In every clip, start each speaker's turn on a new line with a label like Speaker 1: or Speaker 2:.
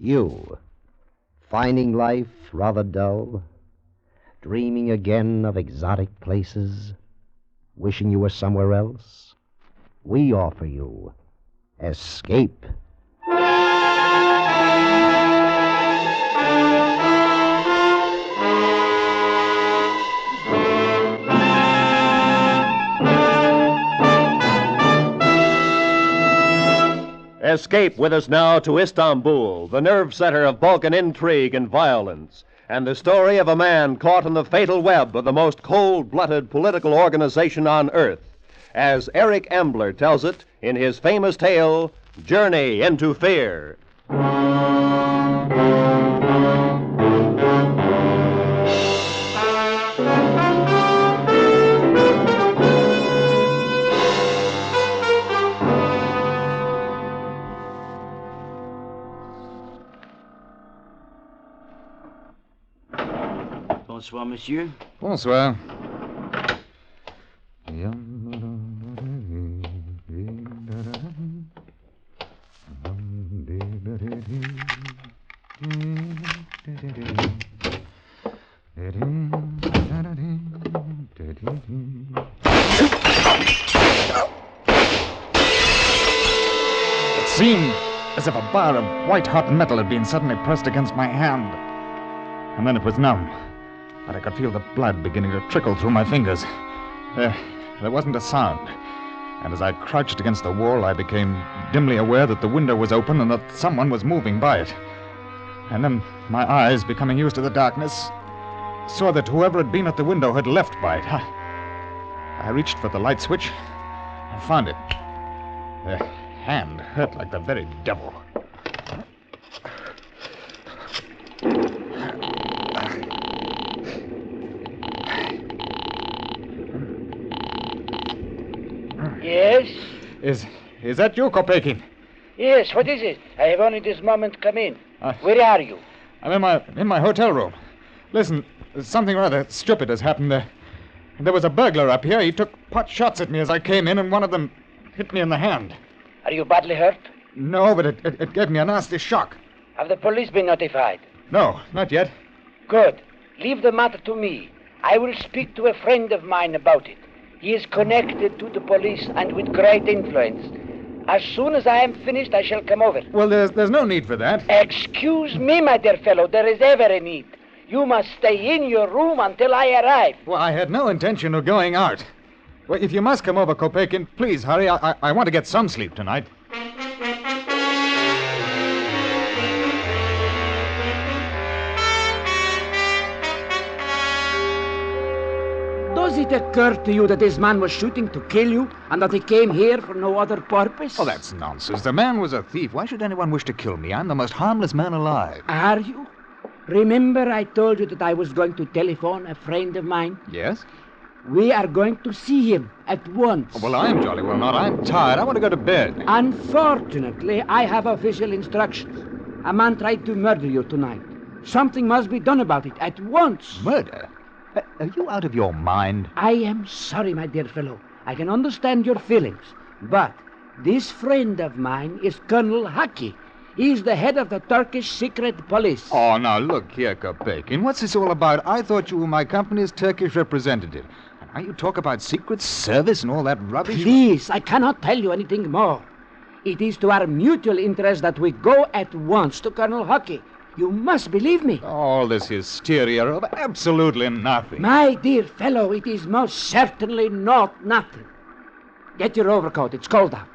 Speaker 1: You, finding life rather dull, dreaming again of exotic places, wishing you were somewhere else, we offer you Escape.
Speaker 2: Escape with us now to Istanbul, the nerve center of Balkan intrigue and violence, and the story of a man caught in the fatal web of the most cold-blooded political organization on earth, as Eric Ambler tells it in his famous tale, Journey into Fear.
Speaker 3: Bonsoir, monsieur.
Speaker 4: Bonsoir. It seemed as if a bar of white-hot metal had been suddenly pressed against my hand. And then it was numb, but I could feel the blood beginning to trickle through my fingers. There wasn't a sound. And as I crouched against the wall, I became dimly aware that the window was open and that someone was moving by it. And then my eyes, becoming used to the darkness, saw that whoever had been at the window had left by it. I reached for the light switch and found it. The hand hurt like the very devil.
Speaker 5: Yes?
Speaker 4: Is that you, Kopekin?
Speaker 5: Yes, what is it? I have only this moment come in. Where are you?
Speaker 4: I'm in my hotel room. Listen, something rather stupid has happened there. There was a burglar up here. He took pot shots at me as I came in, and one of them hit me in the hand.
Speaker 5: Are you badly hurt?
Speaker 4: No, but it gave me a nasty shock.
Speaker 5: Have the police been notified?
Speaker 4: No, not yet.
Speaker 5: Good. Leave the matter to me. I will speak to a friend of mine about it. He is connected to the police and with great influence. As soon as I am finished, I shall come over.
Speaker 4: Well, there's no need for that.
Speaker 5: Excuse me, my dear fellow. There is ever a need. You must stay in your room until I arrive.
Speaker 4: Well, I had no intention of going out. Well, if you must come over, Kopekin, please hurry. I want to get some sleep tonight.
Speaker 3: Does it occur to you that this man was shooting to kill you and that he came here for no other purpose?
Speaker 4: Oh, that's nonsense. The man was a thief. Why should anyone wish to kill me? I'm the most harmless man alive.
Speaker 3: Are you? Remember I told you that I was going to telephone a friend of mine?
Speaker 4: Yes?
Speaker 3: We are going to see him at once.
Speaker 4: Oh, well, I'm jolly well not. I'm tired. I want to go to bed.
Speaker 3: Unfortunately, I have official instructions. A man tried to murder you tonight. Something must be done about it at once.
Speaker 4: Murder? Are you out of your mind?
Speaker 3: I am sorry, my dear fellow. I can understand your feelings. But this friend of mine is Colonel Haki. He's the head of the Turkish secret police.
Speaker 4: Oh, now, look here, Kopekin. What's this all about? I thought you were my company's Turkish representative. And now you talk about secret service and all that rubbish?
Speaker 3: Please, I cannot tell you anything more. It is to our mutual interest that we go at once to Colonel Haki. You must believe me.
Speaker 4: All this hysteria of absolutely nothing.
Speaker 3: My dear fellow, it is most certainly not nothing. Get your overcoat. It's cold out.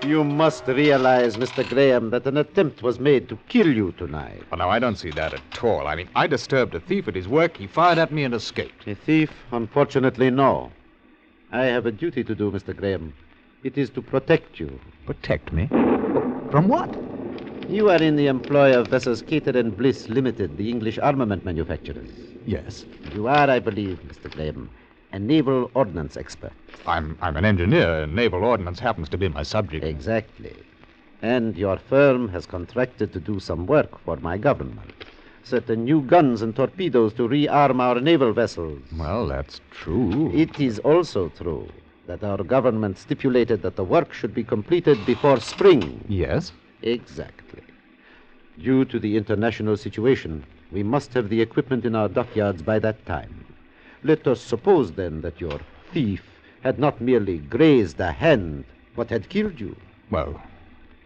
Speaker 1: You must realize, Mr. Graham, that an attempt was made to kill you tonight.
Speaker 4: Well, now, I don't see that at all. I mean, I disturbed a thief at his work. He fired at me and escaped.
Speaker 1: A thief? Unfortunately, no. I have a duty to do, Mr. Graham. It is to protect you.
Speaker 4: Protect me? From what?
Speaker 1: You are in the employ of vessels Cater and Bliss Limited, the English armament manufacturers.
Speaker 4: Yes.
Speaker 1: You are, I believe, Mr. Graham, a naval ordnance expert.
Speaker 4: I'm an engineer, and naval ordnance happens to be my subject.
Speaker 1: Exactly. And your firm has contracted to do some work for my government. certain new guns and torpedoes to rearm our naval vessels.
Speaker 4: Well, that's true.
Speaker 1: It is also true that our government stipulated that the work should be completed before spring.
Speaker 4: Yes?
Speaker 1: Exactly. Due to the international situation, we must have the equipment in our dockyards by that time. Let us suppose, then, that your thief had not merely grazed a hand, but had killed you.
Speaker 4: Well,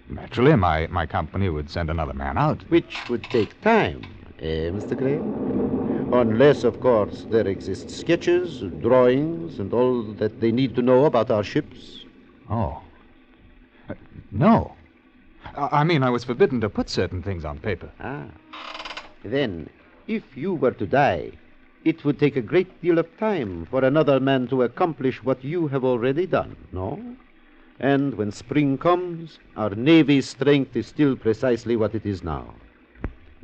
Speaker 4: naturally, my company would send another man out.
Speaker 1: Which would take time, Mr. Graham? Unless, of course, there exist sketches, drawings, and all that they need to know about our ships.
Speaker 4: Oh. No. I mean, I was forbidden to put certain things on paper.
Speaker 1: Ah. Then, if you were to die, it would take a great deal of time for another man to accomplish what you have already done, no? And when spring comes, our Navy's strength is still precisely what it is now.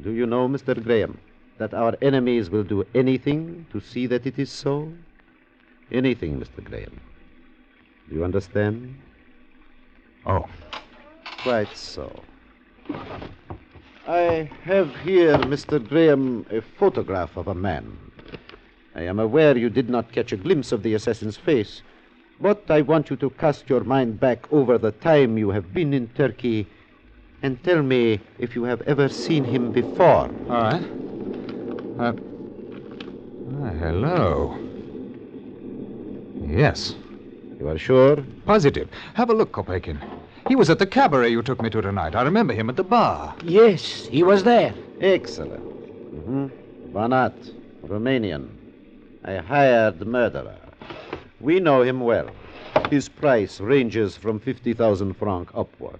Speaker 1: Do you know, Mr. Graham, that our enemies will do anything to see that it is so? Anything, Mr. Graham. Do you understand?
Speaker 4: Oh.
Speaker 1: Quite so. I have here, Mr. Graham, a photograph of a man. I am aware you did not catch a glimpse of the assassin's face, but I want you to cast your mind back over the time you have been in Turkey and tell me if you have ever seen him before.
Speaker 4: All right. Hello. Yes.
Speaker 1: You are sure?
Speaker 4: Positive. Have a look, Kopekin. He was at the cabaret you took me to tonight. I remember him at the bar.
Speaker 3: Yes, he was there.
Speaker 1: Excellent. Banat, Romanian. A hired murderer. We know him well. His price ranges from 50,000 francs upward.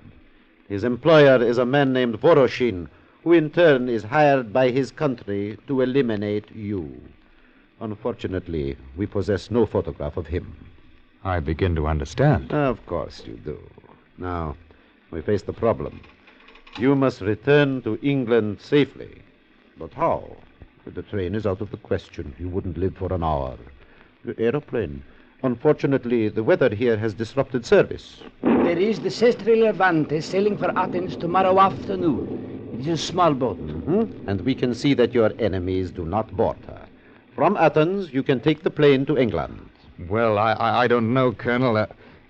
Speaker 1: His employer is a man named Voroshin, who in turn is hired by his country to eliminate you. Unfortunately, we possess no photograph of him.
Speaker 4: I begin to understand.
Speaker 1: Of course you do. Now, we face the problem. You must return to England safely. But how? The train is out of the question. You wouldn't live for an hour. The aeroplane. Unfortunately, the weather here has disrupted service.
Speaker 3: There is the Sestri Levante sailing for Athens tomorrow afternoon. It is a small boat.
Speaker 1: And we can see that your enemies do not board her. From Athens, you can take the plane to England.
Speaker 4: Well, I don't know, Colonel.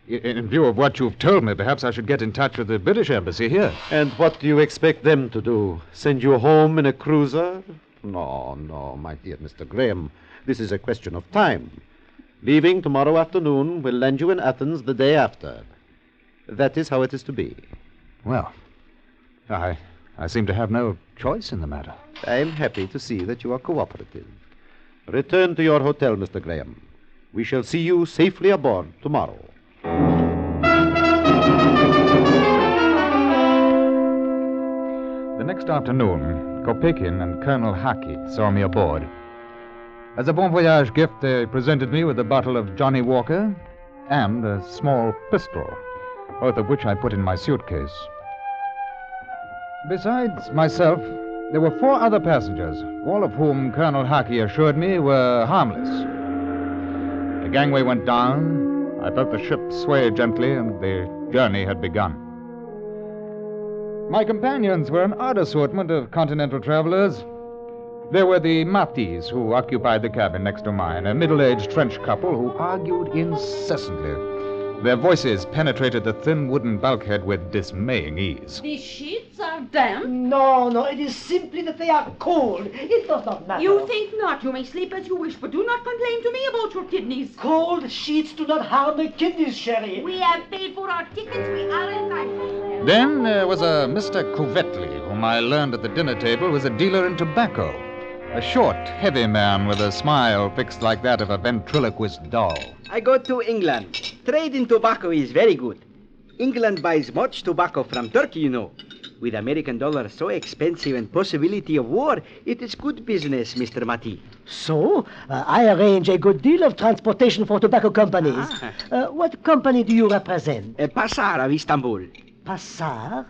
Speaker 4: In view of what you've told me, perhaps I should get in touch with the British embassy here.
Speaker 1: And what do you expect them to do? Send you home in a cruiser? No, my dear Mr. Graham. This is a question of time. Leaving tomorrow afternoon will land you in Athens the day after. That is how it is to be.
Speaker 4: Well, I seem to have no choice in the matter.
Speaker 1: I am happy to see that you are cooperative. Return to your hotel, Mr. Graham. We shall see you safely aboard tomorrow.
Speaker 4: The next afternoon, Kopekin and Colonel Haki saw me aboard. As a bon voyage gift, they presented me with a bottle of Johnny Walker and a small pistol, both of which I put in my suitcase. Besides myself, there were 4 other passengers, all of whom Colonel Haki assured me were harmless. The gangway went down, I felt the ship sway gently, and the journey had begun. My companions were an odd assortment of continental travelers. There were the Matis, who occupied the cabin next to mine, a middle-aged French couple who argued incessantly. Their voices penetrated the thin wooden bulkhead with dismaying ease.
Speaker 6: The sheets are damp?
Speaker 7: No, it is simply that they are cold. It does not matter.
Speaker 6: You think not. You may sleep as you wish, but do not complain to me about your kidneys.
Speaker 7: Cold sheets do not harm the kidneys, Sherry.
Speaker 6: We have paid for our tickets. We are entitled.
Speaker 4: Then there was a Mr. Couvetli, whom I learned at the dinner table was a dealer in tobacco. A short, heavy man with a smile fixed like that of a ventriloquist doll.
Speaker 8: I go to England. Trade in tobacco is very good. England buys much tobacco from Turkey, you know. With American dollar so expensive and possibility of war, it is good business, Mr. Mati.
Speaker 7: So, I arrange a good deal of transportation for tobacco companies. What company do you represent?
Speaker 8: Passar of Istanbul.
Speaker 7: Passar?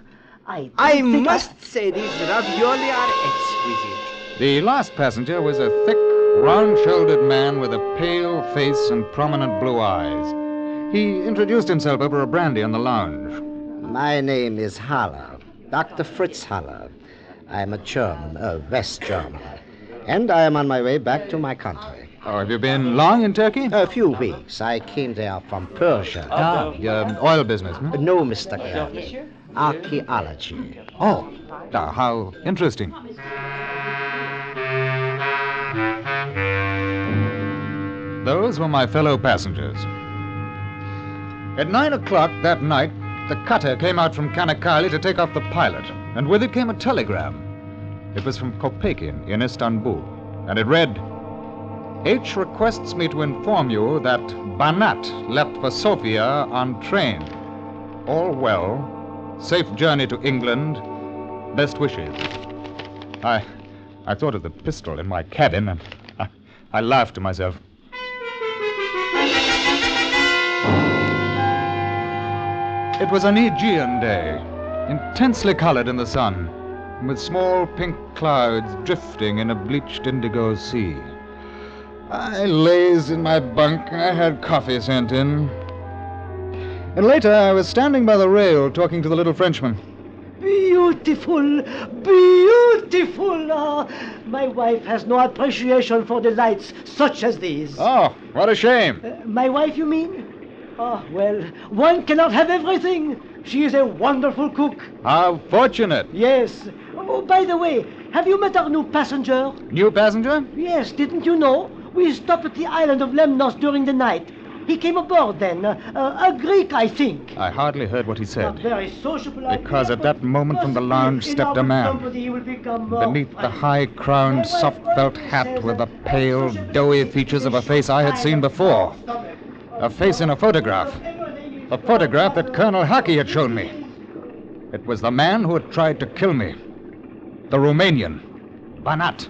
Speaker 8: I must say these ravioli are exquisite.
Speaker 4: The last passenger was a thick, round-shouldered man with a pale face and prominent blue eyes. He introduced himself over a brandy on the lounge.
Speaker 9: My name is Haller, Dr. Fritz Haller. I am a German, West German. And I am on my way back to my country.
Speaker 4: Oh, have you been long in Turkey?
Speaker 9: A few weeks. I came there from Persia.
Speaker 4: Oil business, hmm?
Speaker 9: No, Mr. Gurney. Archaeology.
Speaker 4: Oh, how interesting. Those were my fellow passengers. At 9 o'clock that night, the cutter came out from Kanakkale to take off the pilot, and with it came a telegram. It was from Kopekin in Istanbul, and it read, H requests me to inform you that Banat left for Sofia on train. All well. Safe journey to England. Best wishes. I thought of the pistol in my cabin, and I laughed to myself. It was an Aegean day, intensely colored in the sun, with small pink clouds drifting in a bleached indigo sea. I lazed in my bunk. I had coffee sent in. And later, I was standing by the rail talking to the little Frenchman.
Speaker 7: Beautiful, beautiful. My wife has no appreciation for delights such as these.
Speaker 4: Oh, what a shame.
Speaker 7: My wife, you mean? Oh, well, one cannot have everything. She is a wonderful cook.
Speaker 4: How fortunate.
Speaker 7: Yes. Oh, by the way, have you met our new passenger?
Speaker 4: New passenger?
Speaker 7: Yes, didn't you know? We stopped at the island of Lemnos during the night. He came aboard then. A Greek, I think.
Speaker 4: I hardly heard what he said.
Speaker 7: Not very sociable,
Speaker 4: because at that moment from the lounge stepped a man. Beneath the high-crowned, soft felt hat were the pale, doughy features of a face I had seen before. A face in a photograph. A photograph that Colonel Haki had shown me. It was the man who had tried to kill me. The Romanian. Banat.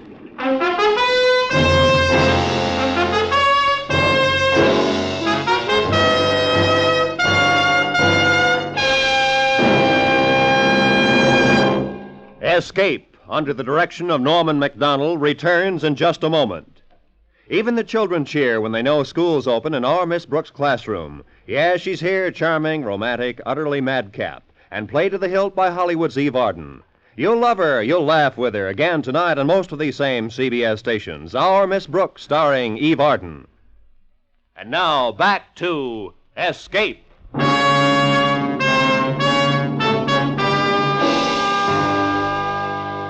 Speaker 2: Escape, under the direction of Norman MacDonald, returns in just a moment. Even the children cheer when they know school's open in our Miss Brooks' classroom. Yes, she's here, charming, romantic, utterly madcap, and played to the hilt by Hollywood's Eve Arden. You'll love her, you'll laugh with her, again tonight on most of these same CBS stations. Our Miss Brooks, starring Eve Arden. And now, back to Escape.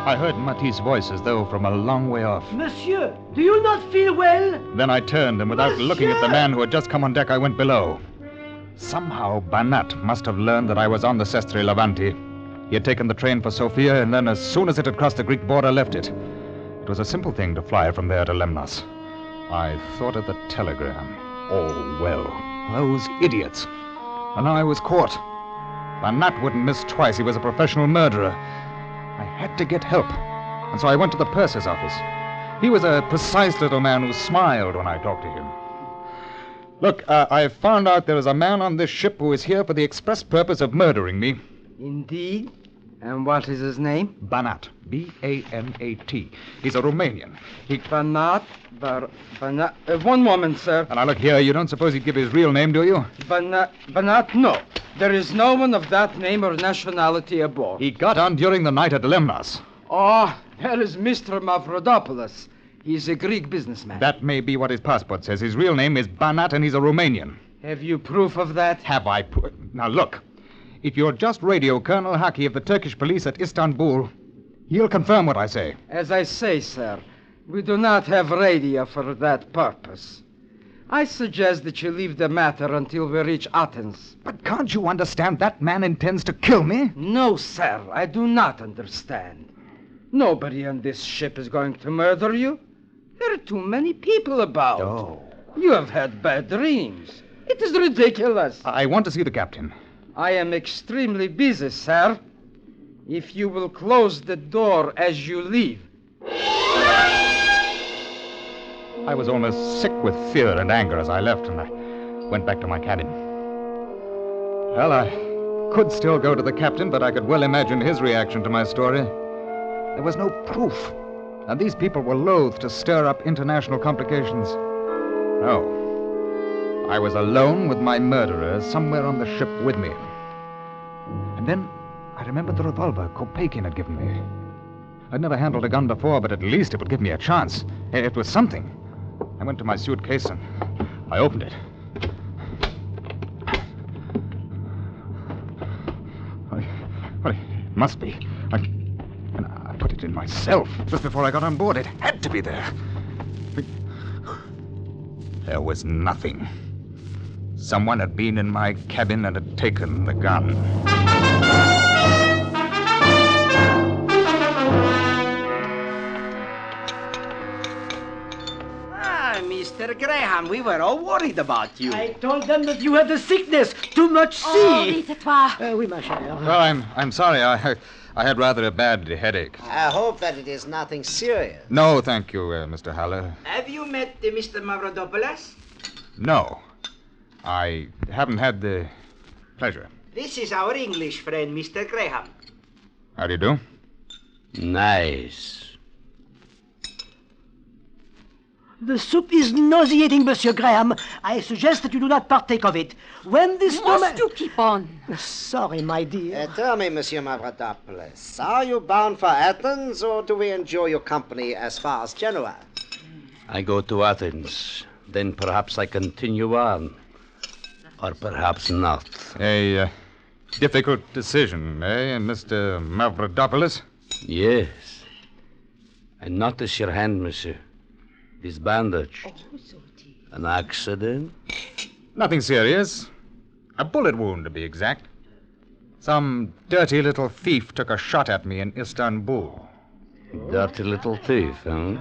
Speaker 4: I heard Matisse' voice as though from a long way off.
Speaker 7: Monsieur, do you not feel well?
Speaker 4: Then I turned, and without looking at the man who had just come on deck, I went below. Somehow, Banat must have learned that I was on the Sestri Levanti. He had taken the train for Sofia, and then as soon as it had crossed the Greek border, left it. It was a simple thing to fly from there to Lemnos. I thought of the telegram. Oh, well, those idiots. And now I was caught. Banat wouldn't miss twice. He was a professional murderer. I had to get help, and so I went to the purser's office. He was a precise little man who smiled when I talked to him. Look, I found out there is a man on this ship who is here for the express purpose of murdering me.
Speaker 10: Indeed? And what is his name?
Speaker 4: Banat. B-A-N-A-T. He's a Romanian.
Speaker 10: Banat. One moment, sir.
Speaker 4: And now look here, you don't suppose he'd give his real name, do you?
Speaker 10: Banat, no. There is no one of that name or nationality aboard.
Speaker 4: He got on during the night at Lemnos.
Speaker 10: Oh, there is Mr. Mavrodopoulos. He's a Greek businessman.
Speaker 4: That may be what his passport says. His real name is Banat, and he's a Romanian.
Speaker 10: Have you proof of that?
Speaker 4: Have I proof? Now look, if you'll just radio Colonel Haki of the Turkish police at Istanbul, he'll confirm what I say.
Speaker 10: As I say, sir, we do not have radio for that purpose. I suggest that you leave the matter until we reach Athens.
Speaker 4: But can't you understand that man intends to kill me?
Speaker 10: No, sir, I do not understand. Nobody on this ship is going to murder you. There are too many people about.
Speaker 4: Oh.
Speaker 10: You have had bad dreams. It is ridiculous.
Speaker 4: I want to see the captain.
Speaker 10: I am extremely busy, sir. If you will close the door as you leave.
Speaker 4: I was almost sick with fear and anger as I left, and I went back to my cabin. Well, I could still go to the captain, but I could well imagine his reaction to my story. There was no proof, and these people were loath to stir up international complications. No. I was alone with my murderer somewhere on the ship with me. And then I remembered the revolver Kopekin had given me. I'd never handled a gun before, but at least it would give me a chance. It was something. I went to my suitcase and I opened it. Well, it must be. I put it in myself just before I got on board. It had to be there. There was nothing. Someone had been in my cabin and had taken the gun.
Speaker 8: Mr. Graham, we were all worried about you.
Speaker 7: I told them that you had the sickness. Too much sea.
Speaker 6: Oh, dites-toi.
Speaker 7: Oui, ma chère.
Speaker 4: Well, I'm sorry. I had rather a bad headache.
Speaker 9: I hope that it is nothing serious.
Speaker 4: No, thank you, Mr. Haller.
Speaker 8: Have you met Mr. Mavrodopoulos?
Speaker 4: No. I haven't had the pleasure.
Speaker 8: This is our English friend, Mr. Graham.
Speaker 4: How do you do?
Speaker 3: Nice.
Speaker 7: The soup is nauseating, Monsieur Graham. I suggest that you do not partake of it. When this
Speaker 6: Must you keep on?
Speaker 7: Sorry, my dear.
Speaker 9: Tell me, Monsieur Mavrodopoulos, are you bound for Athens, or do we enjoy your company as far as Genoa?
Speaker 3: I go to Athens. Then perhaps I continue on. Or perhaps not.
Speaker 4: A difficult decision, eh, Mr. Mavrodopoulos?
Speaker 3: Yes. And notice your hand, monsieur. It is bandaged. An accident?
Speaker 4: Nothing serious. A bullet wound, to be exact. Some dirty little thief took a shot at me in Istanbul.
Speaker 3: Dirty little thief, huh?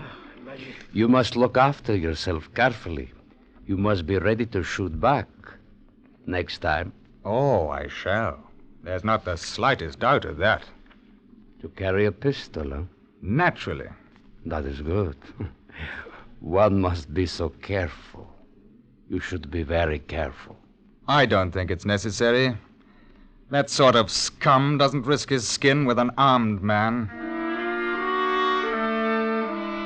Speaker 3: You must look after yourself carefully. You must be ready to shoot back. Next time.
Speaker 4: Oh, I shall. There's not the slightest doubt of that.
Speaker 3: To carry a pistol, huh?
Speaker 4: Naturally.
Speaker 3: That is good. One must be so careful. You should be very careful.
Speaker 4: I don't think it's necessary. That sort of scum doesn't risk his skin with an armed man.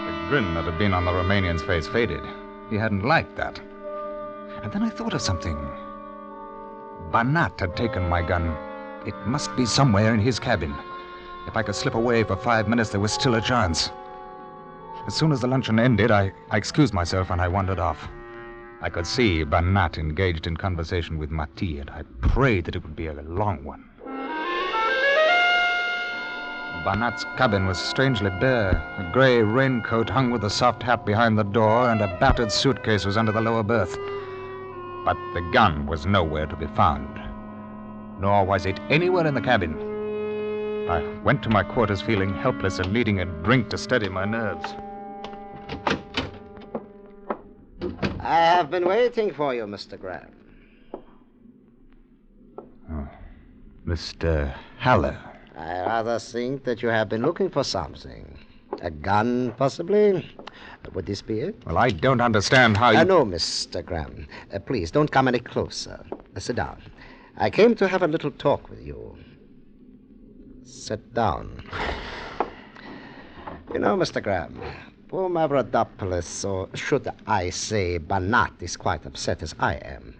Speaker 4: The grin that had been on the Romanian's face faded. He hadn't liked that. And then I thought of something. Banat had taken my gun. It must be somewhere in his cabin. If I could slip away for 5 minutes, there was still a chance. As soon as the luncheon ended, I excused myself and I wandered off. I could see Banat engaged in conversation with Mati, and I prayed that it would be a long one. Banat's cabin was strangely bare. A gray raincoat hung with a soft hat behind the door, and a battered suitcase was under the lower berth. But the gun was nowhere to be found. Nor was it anywhere in the cabin. I went to my quarters feeling helpless and needing a drink to steady my nerves.
Speaker 9: I have been waiting for you, Mr. Graham.
Speaker 4: Oh, Mr. Haller.
Speaker 9: I rather think that you have been looking for something. A gun, possibly? Would this be it?
Speaker 4: Well, I don't understand how you...
Speaker 9: No, Mr. Graham. Please, don't come any closer. Sit down. I came to have a little talk with you. Sit down. You know, Mr. Graham, poor Mavrodopoulos, or should I say Banat, is quite upset as I am.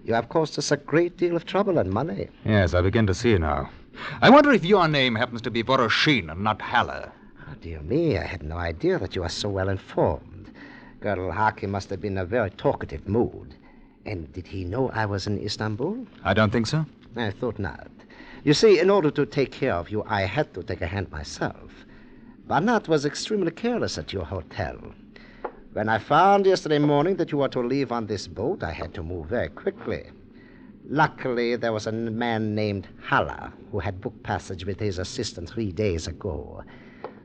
Speaker 9: You have caused us a great deal of trouble and money.
Speaker 4: Yes, I begin to see now. I wonder if your name happens to be Voroshin and not Haller.
Speaker 9: Oh, dear me, I had no idea that you are so well informed. Colonel Haki must have been in a very talkative mood. And did he know I was in Istanbul?
Speaker 4: I don't think so.
Speaker 9: I thought not. You see, in order to take care of you, I had to take a hand myself. Banat was extremely careless at your hotel. When I found yesterday morning that you were to leave on this boat, I had to move very quickly. Luckily, there was a man named Haller who had booked passage with his assistant 3 days ago.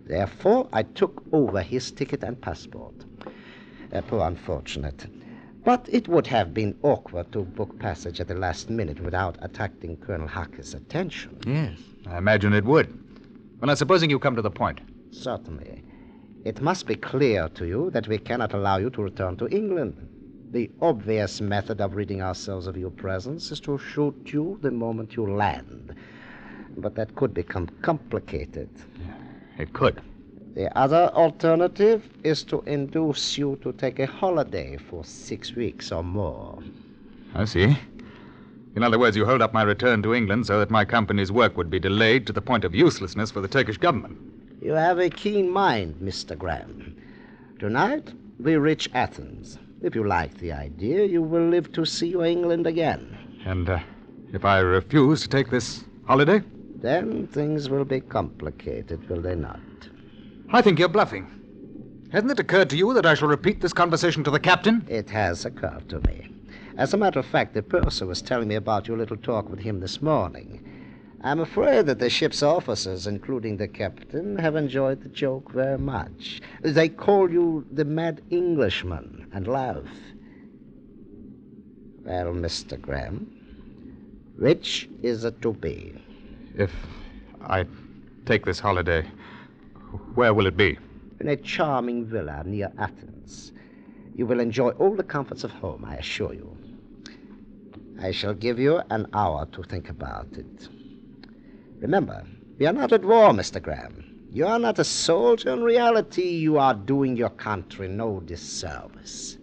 Speaker 9: Therefore, I took over his ticket and passport. Poor unfortunate. But it would have been awkward to book passage at the last minute without attracting Colonel Haki's attention.
Speaker 4: Yes, I imagine it would. Well, now, supposing you come to the point.
Speaker 9: Certainly. It must be clear to you that we cannot allow you to return to England. The obvious method of ridding ourselves of your presence is to shoot you the moment you land. But that could become complicated.
Speaker 4: It could.
Speaker 9: The other alternative is to induce you to take a holiday for 6 weeks or more.
Speaker 4: I see. In other words, you hold up my return to England so that my company's work would be delayed to the point of uselessness for the Turkish government.
Speaker 9: You have a keen mind, Mr. Graham. Tonight, we reach Athens. If you like the idea, you will live to see your England again.
Speaker 4: And if I refuse to take this holiday?
Speaker 9: Then things will be complicated, will they not?
Speaker 4: I think you're bluffing. Hasn't it occurred to you that I shall repeat this conversation to the captain?
Speaker 9: It has occurred to me. As a matter of fact, the purser was telling me about your little talk with him this morning. I'm afraid that the ship's officers, including the captain, have enjoyed the joke very much. They call you the mad Englishman and laugh. Well, Mr. Graham, which is it to be?
Speaker 4: If I take this holiday, where will it be?
Speaker 9: In a charming villa near Athens. You will enjoy all the comforts of home, I assure you. I shall give you an hour to think about it. Remember, we are not at war, Mr. Graham. You are not a soldier. In reality, you are doing your country no disservice.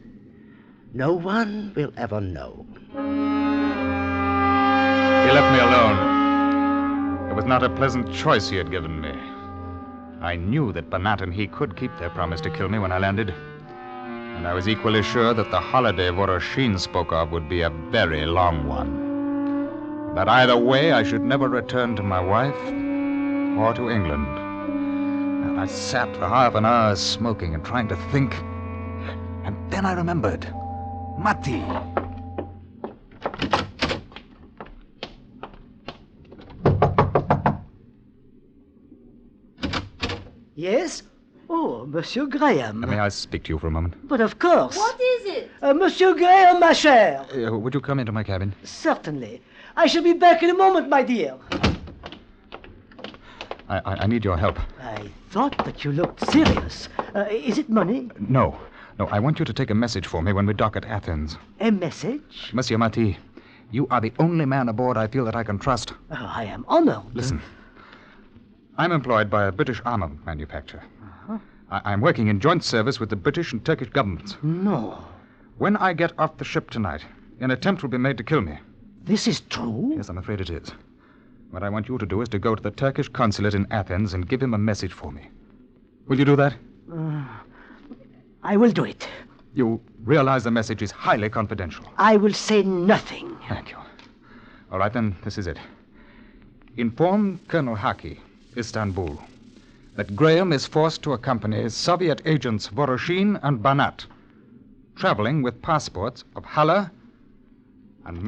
Speaker 9: No one will ever know.
Speaker 4: He left me alone. It was not a pleasant choice he had given me. I knew that Banat and he could keep their promise to kill me when I landed. And I was equally sure that the holiday Voroshin spoke of would be a very long one. That either way, I should never return to my wife or to England. And I sat for half an hour smoking and trying to think. And then I remembered. Matti.
Speaker 7: Yes? Oh, Monsieur Graham.
Speaker 4: May I speak to you for a moment?
Speaker 7: But of course.
Speaker 6: What is it?
Speaker 7: Monsieur Graham, ma chère.
Speaker 4: Would you come into my cabin?
Speaker 7: Certainly. I shall be back in a moment, my dear.
Speaker 4: I need your help.
Speaker 7: I thought that you looked serious. Is it money?
Speaker 4: No. I want you to take a message for me when we dock at Athens.
Speaker 7: A message?
Speaker 4: Monsieur Matti, you are the only man aboard I feel that I can trust.
Speaker 7: Oh, I am honored.
Speaker 4: Listen. I'm employed by a British armament manufacturer. I'm working in joint service with the British and Turkish governments.
Speaker 7: No.
Speaker 4: When I get off the ship tonight, an attempt will be made to kill me.
Speaker 7: This is true?
Speaker 4: Yes, I'm afraid it is. What I want you to do is to go to the Turkish consulate in Athens and give him a message for me. Will you do that?
Speaker 7: I will do it.
Speaker 4: You realize the message is highly confidential.
Speaker 7: I will say nothing.
Speaker 4: Thank you. All right, then, this is it. Inform Colonel Haki, Istanbul, that Graham is forced to accompany Soviet agents Voroshin and Banat, traveling with passports of Hala and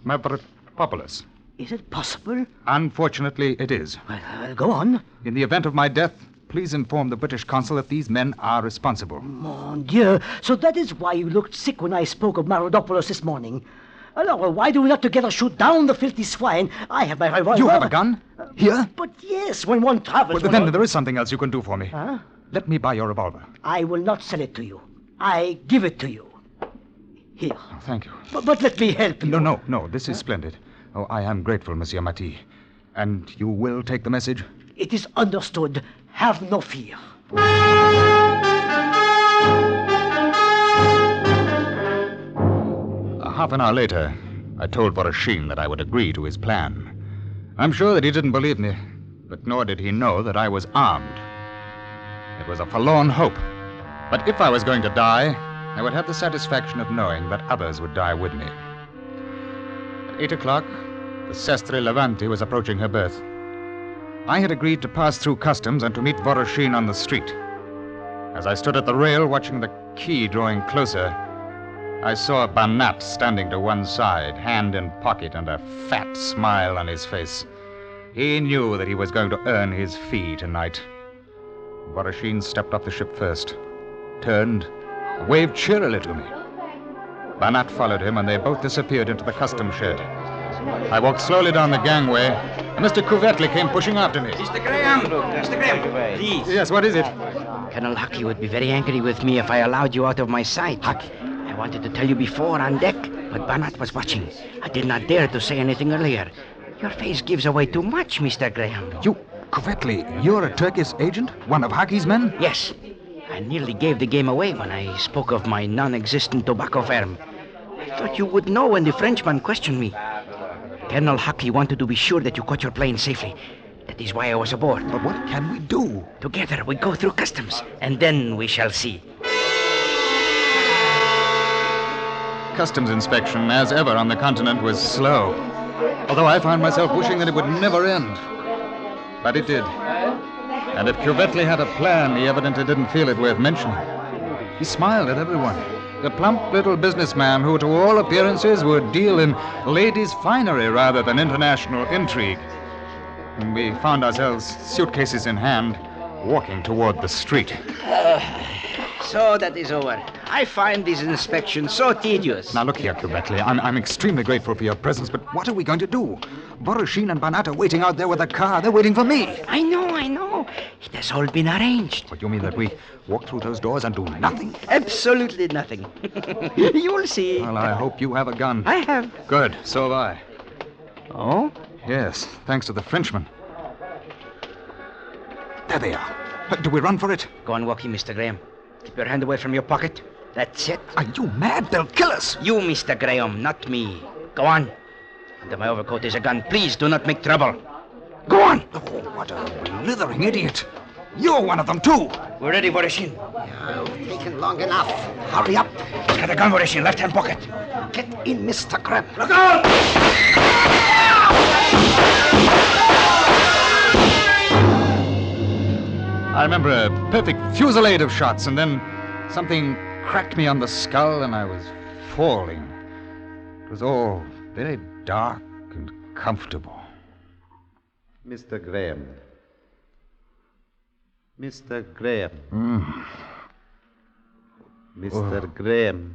Speaker 4: Mavropolis.
Speaker 7: Is it possible?
Speaker 4: Unfortunately, it is.
Speaker 7: Well, go on.
Speaker 4: In the event of my death, please inform the British consul that these men are responsible.
Speaker 7: Mon Dieu. So that is why you looked sick when I spoke of Mavropolis this morning. Alors, why do we not together shoot down the filthy swine? I have my revolver.
Speaker 4: You have a gun? Here?
Speaker 7: But yes, when one travels...
Speaker 4: Well, then there is something else you can do for me.
Speaker 7: Huh?
Speaker 4: Let me buy your revolver.
Speaker 7: I will not sell it to you. I give it to you. Here.
Speaker 4: Oh, thank you.
Speaker 7: But let me help you.
Speaker 4: No. This is splendid. Oh, I am grateful, Monsieur Matti. And you will take the message?
Speaker 7: It is understood. Have no fear.
Speaker 4: Half an hour later, I told Voroshin that I would agree to his plan. I'm sure that he didn't believe me, but nor did he know that I was armed. It was a forlorn hope. But if I was going to die, I would have the satisfaction of knowing that others would die with me. At 8 o'clock, the Sestre Levanti was approaching her berth. I had agreed to pass through customs and to meet Voroshin on the street. As I stood at the rail watching the quay drawing closer, I saw Banat standing to one side, hand in pocket and a fat smile on his face. He knew that he was going to earn his fee tonight. Voroshin stepped off the ship first, turned, and waved cheerily to me. Banat followed him, and they both disappeared into the customs shed. I walked slowly down the gangway, and Mr. Kuvetli came pushing after me.
Speaker 8: Mr. Graham, please.
Speaker 4: Yes, what is it?
Speaker 8: Colonel Haki would be very angry with me if I allowed you out of my sight. Haki. I wanted to tell you before on deck, but Banat was watching. I did not dare to say anything earlier. Your face gives away too much, Mr. Graham.
Speaker 4: You, Kuvetli, you're a Turkish agent? One of Haki's men?
Speaker 8: Yes. I nearly gave the game away when I spoke of my non-existent tobacco firm. I thought you would know when the Frenchman questioned me. Colonel Haki wanted to be sure that you caught your plane safely. That is why I was aboard.
Speaker 4: But what can we do?
Speaker 8: Together we go through customs, and then we shall see.
Speaker 4: Customs inspection, as ever on the continent, was slow. Although I found myself wishing that it would never end. But it did. And if Cuvetli had a plan, he evidently didn't feel it worth mentioning. He smiled at everyone. The plump little businessman who, to all appearances, would deal in ladies' finery rather than international intrigue. And we found ourselves, suitcases in hand, walking toward the street.
Speaker 8: So that is over. I find this inspection so tedious.
Speaker 4: Now, look here, Cuvetli. I'm extremely grateful for your presence, but what are we going to do? Voroshin and Banat are waiting out there with a car. They're waiting for me.
Speaker 8: I know. It has all been arranged.
Speaker 4: What, you mean that we walk through those doors and do nothing?
Speaker 8: Absolutely nothing. You'll see.
Speaker 4: Well, I hope you have a gun.
Speaker 8: I have.
Speaker 4: Good. So have I.
Speaker 8: Oh?
Speaker 4: Yes, thanks to the Frenchman. There they are. Do we run for it?
Speaker 8: Go on walking, Mr. Graham. Keep your hand away from your pocket. That's it.
Speaker 4: Are you mad? They'll kill us.
Speaker 8: You, Mr. Graham, not me. Go on. Under my overcoat is a gun. Please do not make trouble. Go on.
Speaker 4: Oh, what a blithering idiot. You're one of them, too.
Speaker 8: We're ready, Voroshin.
Speaker 9: You've taken long enough. Hurry up.
Speaker 8: He's got a gun, Voroshin. Left-hand pocket.
Speaker 9: Get in, Mr. Graham.
Speaker 8: Look out!
Speaker 4: I remember a perfect fusillade of shots, and then something cracked me on the skull, and I was falling. It was all very dark and comfortable.
Speaker 1: Mr. Graham. Mr. Graham. Mr. Graham.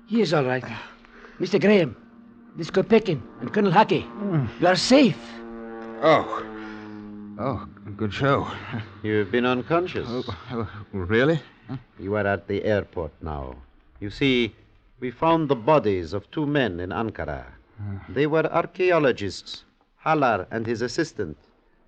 Speaker 3: He is all right. Mr. Graham, this Kopekin and Colonel Hackey, you are safe.
Speaker 4: Oh, good show.
Speaker 1: You've been unconscious.
Speaker 4: Really?
Speaker 1: You are at the airport now. You see, we found the bodies of two men in Ankara. They were archaeologists, Halar and his assistant.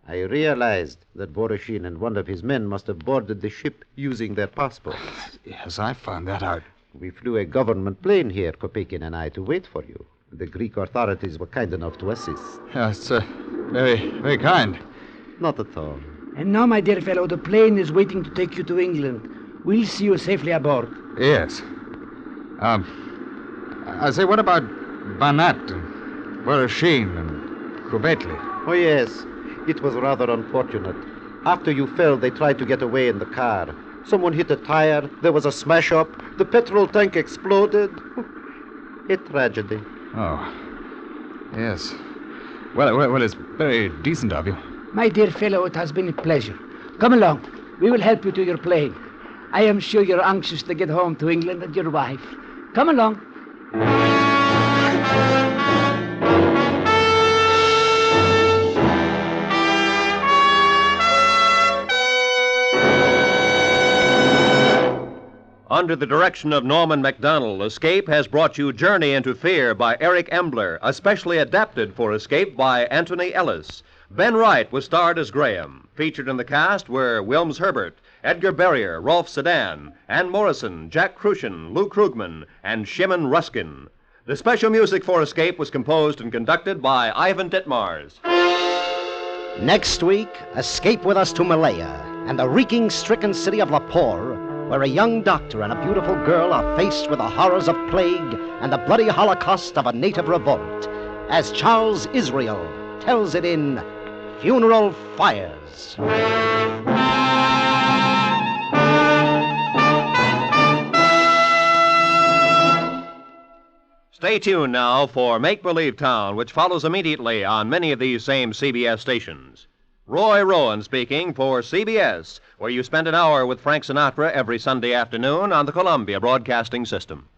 Speaker 1: I realized that Voroshin and one of his men must have boarded the ship using their passports.
Speaker 4: Yes, I found that out.
Speaker 1: We flew a government plane here, Kopekin and I, to wait for you. The Greek authorities were kind enough to assist.
Speaker 4: Yes, very, very kind.
Speaker 1: Not at all.
Speaker 3: And now, my dear fellow, the plane is waiting to take you to England. We'll see you safely aboard.
Speaker 4: Yes. I say, what about Banat and Voroshin and Kuvetli?
Speaker 1: Oh, yes. It was rather unfortunate. After you fell, they tried to get away in the car. Someone hit a tire. There was a smash-up. The petrol tank exploded. A tragedy.
Speaker 4: Oh, yes. Well, it's very decent of you.
Speaker 3: My dear fellow, it has been a pleasure. Come along. We will help you to your plane. I am sure you're anxious to get home to England and your wife. Come along.
Speaker 2: Under the direction of Norman MacDonald, Escape has brought you Journey into Fear by Eric Embler, especially adapted for Escape by Anthony Ellis. Ben Wright was starred as Graham. Featured in the cast were Wilms Herbert, Edgar Berrier, Rolf Sedan, Ann Morrison, Jack Crucian, Lou Krugman, and Shimon Ruskin. The special music for Escape was composed and conducted by Ivan Ditmars.
Speaker 9: Next week, escape with us to Malaya and the reeking, stricken city of Lahore, where a young doctor and a beautiful girl are faced with the horrors of plague and the bloody holocaust of a native revolt, as Charles Israel tells it in Funeral Fires.
Speaker 2: Stay tuned now for Make Believe Town, which follows immediately on many of these same CBS stations. Roy Rowan speaking for CBS, where you spend an hour with Frank Sinatra every Sunday afternoon on the Columbia Broadcasting System.